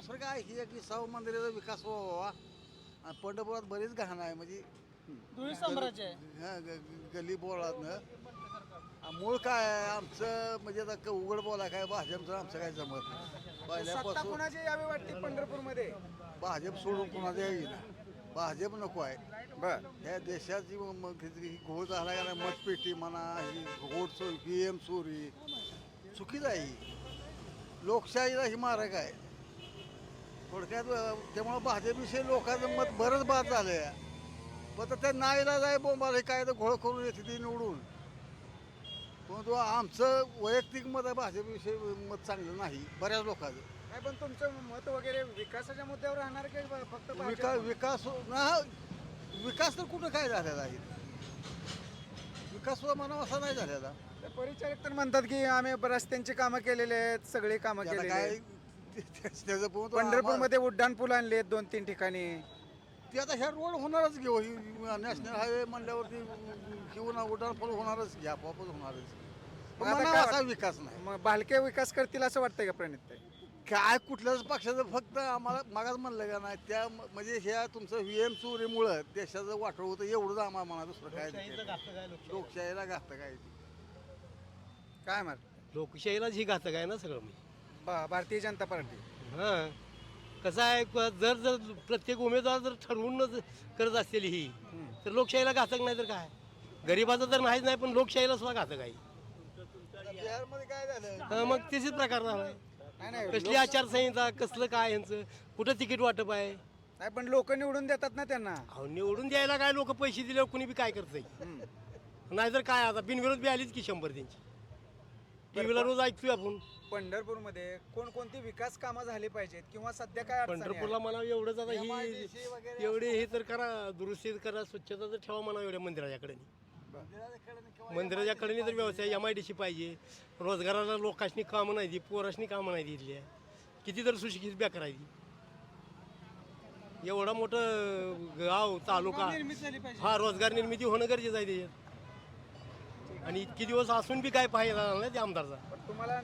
दुसरं काय की विसाव मंदिराचा विकास व्हावा आणि पंढरपुरात बरीच घाण आहे म्हणजे धुळी साम्राज्य आहे. गली बोळातनं मूळ काय आहे आमचं म्हणजे आता उघड बोला काय भाजपचं आमचं काय जमत नाही सत्ता पहिल्यापासून कोणाची यावी वाटते पंढरपूरमध्ये? भाजप सोडून कोणाच्या येईल भाजप नको आहे बर ह्या देशाची घोळ झाला का मतपेटी म्हणा ही घोट चोरी PM चोरी चुकीच आहे ही. लोकशाहीला ही मारक आहे थोडक्यात त्यामुळं भाजपविषयी लोकांचं मत बरंच बाद झालं आहे पण तर त्या नाईलाज आहे बोंबाला काय तर घोळ करून येते ती निवडून परंतु आमचं वैयक्तिक मत आहे भाजपविषयी मत चांगलं नाही बऱ्याच लोकांचं काय पण तुमचं मत वगैरे विकासाच्या मुद्द्यावर राहणार की फक्त विकास विकास तर कुठं काय झालेला आहे विकास सुद्धा म्हणावा असा नाही झालेला परिचारक तर म्हणतात की आम्ही रस्त्यांची कामं केलेली आहेत, सगळी कामं त्याला केलेली काय आहेत. त्याचं पोहून पंढरपूरमध्ये उड्डाण पूल आणले 2-3 ठिकाणी. ते आता ह्या रोड होणारच घेऊ नॅशनल हायवे म्हणल्यावरती घेऊन उड्डाण पूल होणारच घ्या आपोआपच होणारच मग आता पण काय असा विकास नाही मग बालके विकास करतील असं वाटतंय का प्रणित? काय कुठल्याच पक्षाचं फक्त आम्हाला मागास म्हणलं का नाही त्या म्हणजे ह्या तुमचं VM चोरीमुळं देशाचं वाटोळ होतं एवढंच आम्हाला म्हणा दुसरं काय लोकशाहीला घातक काय काय मार लोकशाहीलाच ही घातक आहे ना सगळं मी भारतीय जनता पार्टी. हां कसं आहे जर जर प्रत्येक उमेदवार जर ठरवून करत असलेली ही तर लोकशाहीला घातक नाही तर काय गरिबाचं तर नाहीच नाही पण लोकशाहीला सुद्धा घातक आहे. बिहारमध्ये काय झालं हं, मग तशीच प्रकार झालाय नाही कसली आचारसंहिता कसलं काय यांचं कुठं तिकीट वाटप आहे नाही पण लोक निवडून देतात ना त्यांना. अहो निवडून द्यायला काय लोक पैसे दिल्यावर कुणी बी काय करतंय नाहीतर काय आता बिनविरोध बी आलीच की 100 त्यांची टीव्हीला रोज ऐकतोय आपण. पंढरपूरमध्ये कोणकोणती विकास कामं झाली पाहिजेत किंवा सध्या काय अडचणी आहेत? पंढरपूरला म्हणावं एवढंच आता ही MIDC वगैरे एवढे हे तर करा दुरुस्ती करा स्वच्छता तर ठेवा म्हणावं एवढ्या मंदिराच्याकडे मंदिराच्या कडेने तर व्यवसाय MIDC पाहिजे रोजगाराला लोकांनी कामं नाही दी पोराशनी कामं नाही दिली किती तर सुशिक्षित बेकार आहे ती एवढा मोठं गाव तालुका हा रोजगार निर्मिती होणं गरजेचं आहे त्याच्यात आणि इतके दिवस असून बी काय पाहिजे नाही ते आमदारचा. पण तुम्हाला